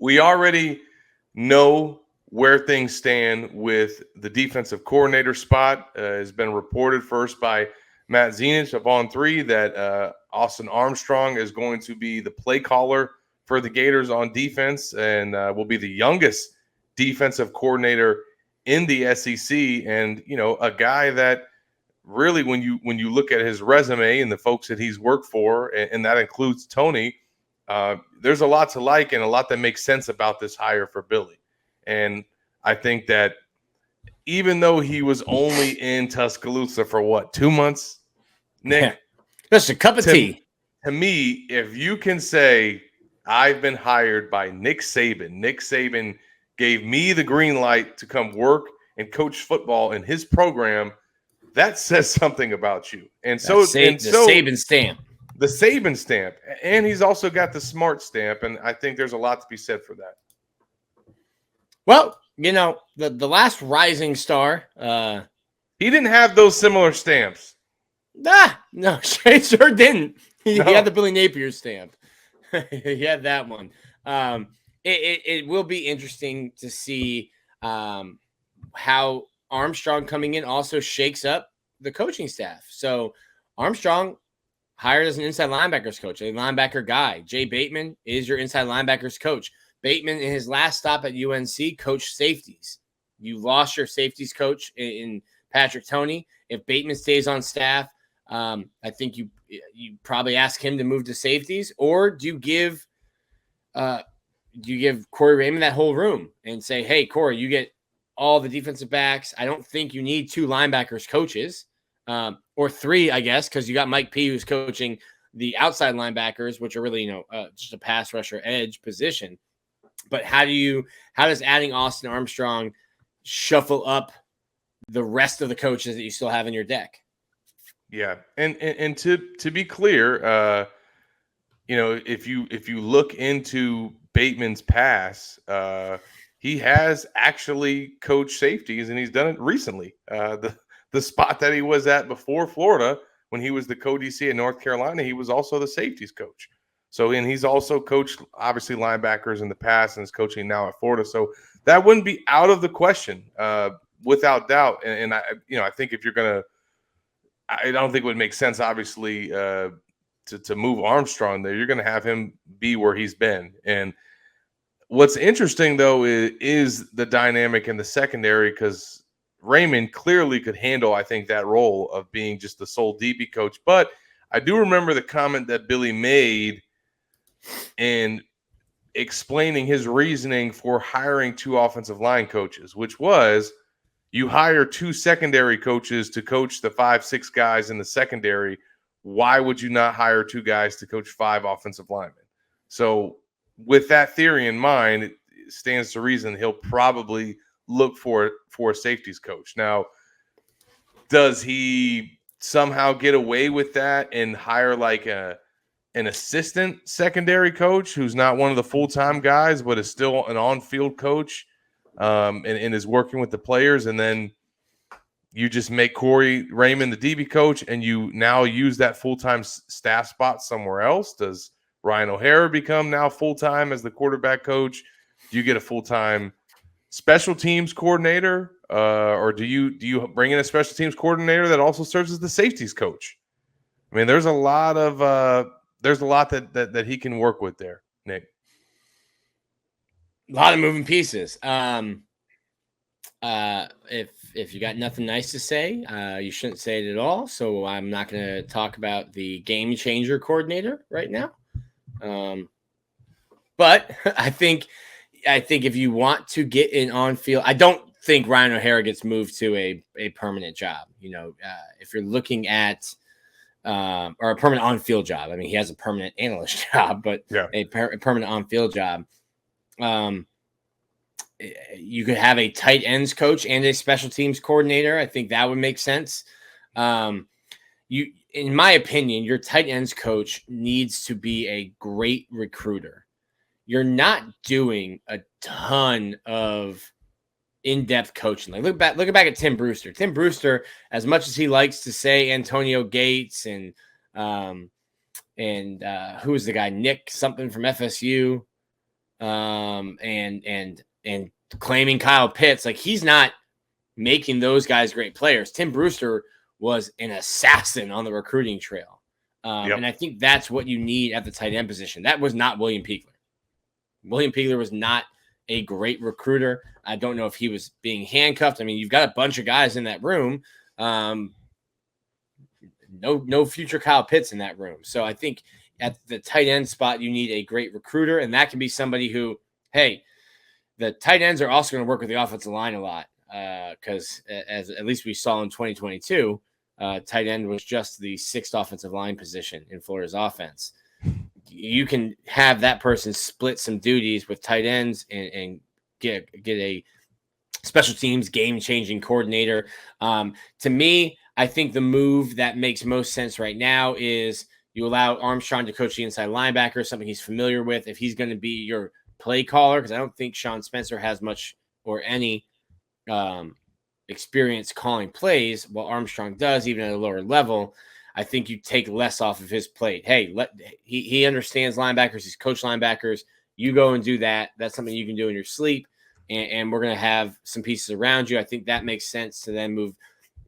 we already know where things stand with the defensive coordinator spot. Has been reported first by Matt Zenich of On3 that Austin Armstrong is going to be the play caller for the Gators on defense and will be the youngest defensive coordinator in the SEC. And, a guy that really, when you look at his resume and the folks that he's worked for, and that includes Toney, there's a lot to like and a lot that makes sense about this hire for Billy. And I think that even though he was only in Tuscaloosa for 2 months, Nick, yeah. Just a cup of tea. To me, if you can say I've been hired by Nick Saban gave me the green light to come work and coach football in his program, that says something about you. And so Saban stamp. The Saban stamp. And he's also got the smart stamp, and I think there's a lot to be said for that. Well, the last rising star, he didn't have those similar stamps. No, he sure didn't. He had the Billy Napier stamp. He had that one. It will be interesting to see how Armstrong coming in also shakes up the coaching staff. So Armstrong hired as an inside linebackers coach, a linebacker guy. Jay Bateman is your inside linebackers coach. Bateman, in his last stop at UNC, coached safeties. You lost your safeties coach in Patrick Toney. If Bateman stays on staff, I think you probably ask him to move to safeties, or do you give Corey Raymond that whole room and say, hey, Corey, you get all the defensive backs. I don't think you need 2 linebackers coaches, or 3, I guess, because you got Mike P, who's coaching the outside linebackers, which are really, just a pass rusher edge position. But how does adding Austin Armstrong shuffle up the rest of the coaches that you still have in your deck? Yeah, and to be clear, if you look into Bateman's past, he has actually coached safeties, and he's done it recently. The spot that he was at before Florida, when he was the co-DC at North Carolina, he was also the safeties coach. So, and he's also coached, obviously, linebackers in the past and is coaching now at Florida. So that wouldn't be out of the question, without doubt. And I think if you're going to – I don't think it would make sense, obviously, to move Armstrong there. You're going to have him be where he's been. And what's interesting, though, is the dynamic in the secondary, because Raymond clearly could handle, I think, that role of being just the sole DB coach. But I do remember the comment that Billy made in explaining his reasoning for hiring 2 offensive line coaches, which was you hire 2 secondary coaches to coach the 5-6 guys in the secondary. Why would you not hire 2 guys to coach 5 offensive linemen? So with that theory in mind, it stands to reason he'll probably look for a safeties coach. Now, does he somehow get away with that and hire like an assistant secondary coach who's not one of the full-time guys, but is still an on-field coach, and is working with the players, and then you just make Corey Raymond the DB coach, and you now use that full-time staff spot somewhere else? Does Ryan O'Hara become now full-time as the quarterback coach? Do you get a full-time special teams coordinator, or do you bring in a special teams coordinator that also serves as the safeties coach? I mean, there's a lot that he can work with there, Nick. A lot of moving pieces. If you got nothing nice to say, you shouldn't say it at all. So I'm not going to talk about the game changer coordinator right now. But I think if you want to get in on field, I don't think Ryan O'Hara gets moved to a permanent job. If you're looking at or a permanent on-field job. I mean, he has a permanent analyst job, but a permanent on-field job. You could have a tight ends coach and a special teams coordinator. I think that would make sense. In my opinion, your tight ends coach needs to be a great recruiter. You're not doing a ton of in-depth coaching. Like look back at Tim Brewster. Tim Brewster, as much as he likes to say Antonio Gates and who is the guy, Nick something from FSU, and claiming Kyle Pitts. Like, he's not making those guys great players. Tim Brewster was an assassin on the recruiting trail. And I think that's what you need at the tight end position. That was not William Peagler. William Peagler was not a great recruiter. I don't know if he was being handcuffed. I mean, you've got a bunch of guys in that room. No future Kyle Pitts in that room. So I think at the tight end spot, you need a great recruiter, and that can be somebody who, hey, the tight ends are also going to work with the offensive line a lot because as at least we saw in 2022, tight end was just the sixth offensive line position in Florida's offense. You can have that person split some duties with tight ends and get a special teams game-changing coordinator. To me, I think the move that makes most sense right now is you allow Armstrong to coach the inside linebacker, something he's familiar with. If he's going to be your play caller, because I don't think Sean Spencer has much or any experience calling plays, while Armstrong does, even at a lower level. I think you take less off of his plate. Hey, he understands linebackers. He's coached linebackers. You go and do that. That's something you can do in your sleep, and we're going to have some pieces around you. I think that makes sense to then move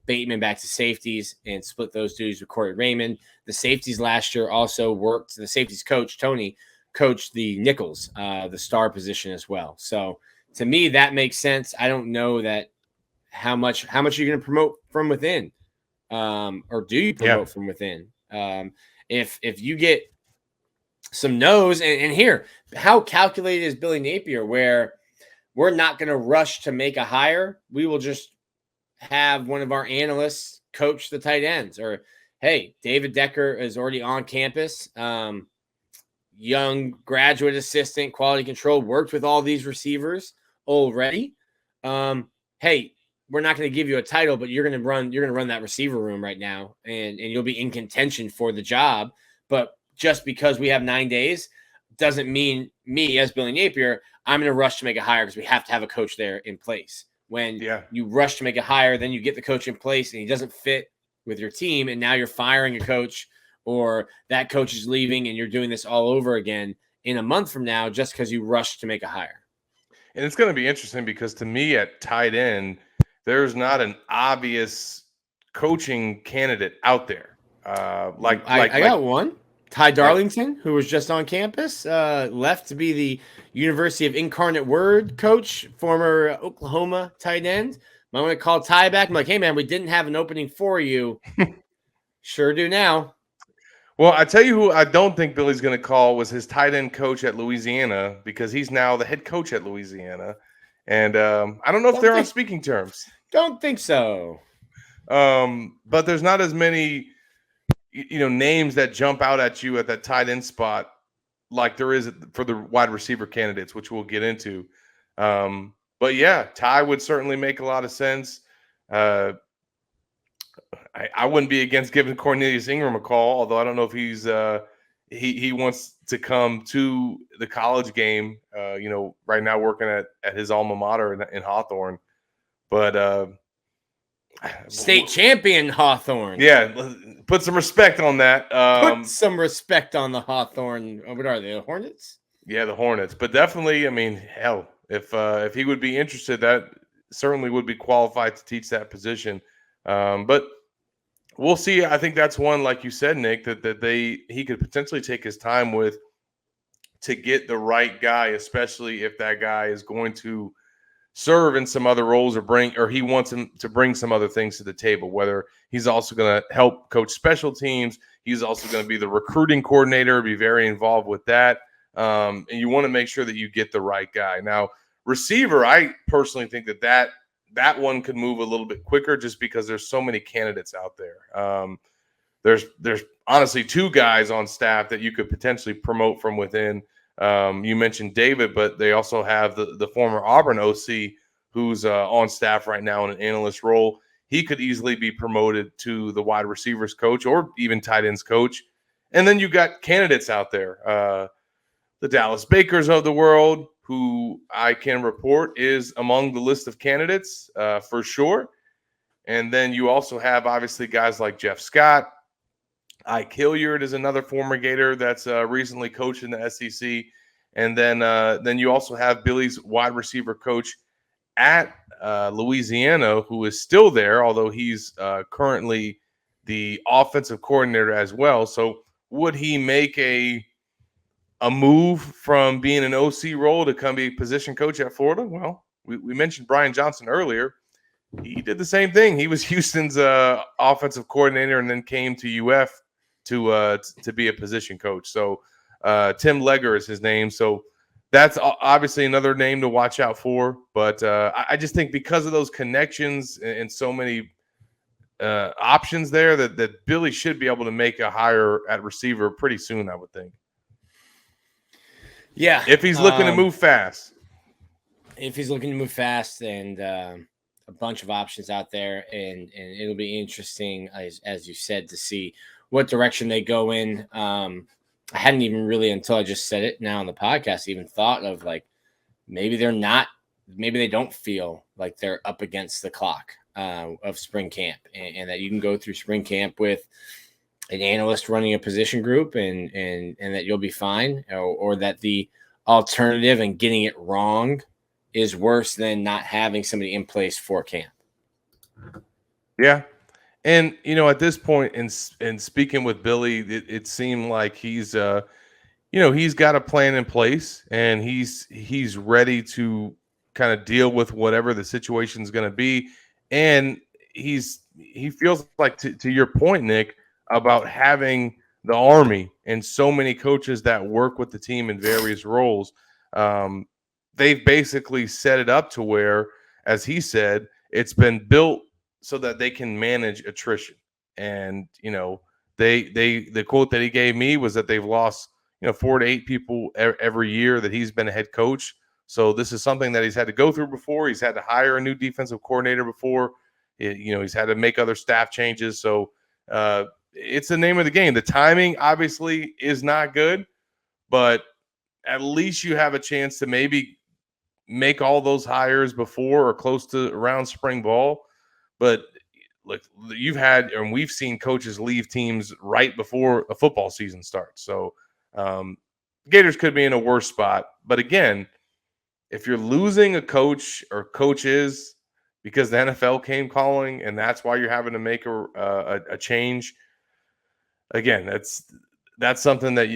Bateman back to safeties and split those duties with Corey Raymond. The safeties last year also worked. The safeties coach, Toney, coached the nickels, the star position as well. So to me, that makes sense. I don't know that how much you're going to promote from within, or do you promote from within? If you get some no's, and here, how calculated is Billy Napier, where we're not going to rush to make a hire. We will just have one of our analysts coach the tight ends, or, hey, David Decker is already on campus. Young graduate assistant, quality control, worked with all these receivers already. Hey, we're not going to give you a title, but you're going to run that receiver room right now, and you'll be in contention for the job. But just because we have 9 days doesn't mean me as Billy Napier, I'm going to rush to make a hire because we have to have a coach there in place. When you rush to make a hire, then you get the coach in place and he doesn't fit with your team, and now you're firing a coach, or that coach is leaving, and you're doing this all over again in a month from now just because you rushed to make a hire. And it's going to be interesting because to me at tight end, there's not an obvious coaching candidate out there. I got one. Ty Darlington, who was just on campus, left to be the University of Incarnate Word coach, former Oklahoma tight end. I want to call Ty back. I'm like, hey, man, we didn't have an opening for you. Sure do now. Well, I tell you who I don't think Billy's going to call was his tight end coach at Louisiana, because he's now the head coach at Louisiana. And I don't know if they're on speaking terms. Don't think so. But there's not as many names that jump out at you at that tight end spot like there is for the wide receiver candidates, which we'll get into. But yeah, Ty would certainly make a lot of sense. I wouldn't be against giving Cornelius Ingram a call, although I don't know if he's he wants to come to the college game. Right now working at his alma mater in Hawthorne, but state champion Hawthorne. Yeah, put some respect on that. Put some respect on the Hawthorne. What are they? The Hornets? Yeah, the Hornets. But definitely, I mean, hell, if he would be interested, that certainly would be qualified to teach that position. But we'll see. I think that's one, like you said, Nick, that he could potentially take his time with to get the right guy, especially if that guy is going to serve in some other roles or he wants him to bring some other things to the table, whether he's also going to help coach special teams. He's also going to be the recruiting coordinator, be very involved with that. And you want to make sure that you get the right guy. Now, receiver, I personally think that one could move a little bit quicker just because there's so many candidates out there. There's honestly two guys on staff that you could potentially promote from within. You mentioned David, but they also have the former Auburn OC who's on staff right now in an analyst role. He could easily be promoted to the wide receivers coach or even tight ends coach. And then you got candidates out there. The Dallas Bakers of the world, who I can report is among the list of candidates for sure. And then you also have obviously guys like Jeff Scott. Ike Hilliard is another former Gator that's recently coached in the SEC. And then you also have Billy's wide receiver coach at Louisiana, who is still there, although he's currently the offensive coordinator as well. So would he make a move from being an OC role to come be a position coach at Florida? Well, we mentioned Brian Johnson earlier. He did the same thing. He was Houston's offensive coordinator and then came to UF to be a position coach. So Tim Legger is his name. So that's obviously another name to watch out for. But I just think because of those connections and so many options there that Billy should be able to make a hire at receiver pretty soon, I would think. Yeah. If he's looking to move fast. If he's looking to move fast and a bunch of options out there, and it'll be interesting, as you said, to see what direction they go in. I hadn't even really, until I just said it now on the podcast, even thought of like maybe they don't feel like they're up against the clock of spring camp, and that you can go through spring camp with an analyst running a position group and that you'll be fine, or that the alternative and getting it wrong is worse than not having somebody in place for camp. Yeah. And, at this point in speaking with Billy, it seemed like he's got a plan in place and he's ready to kind of deal with whatever the situation is going to be. And he feels like, to your point, Nick, about having the Army and so many coaches that work with the team in various roles. They've basically set it up to where, as he said, it's been built so that they can manage attrition. And, the quote that he gave me was that they've lost, 4 to 8 people every year that he's been a head coach. So this is something that he's had to go through before. He's had to hire a new defensive coordinator before. He's had to make other staff changes. So it's the name of the game. The timing obviously is not good, but at least you have a chance to maybe make all those hires before or close to around spring ball. But look, we've seen coaches leave teams right before a football season starts. So Gators could be in a worse spot. But again, if you're losing a coach or coaches because the NFL came calling and that's why you're having to make a change, again, that's something that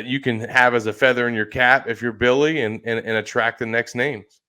you can have as a feather in your cap if you're Billy and attract the next names.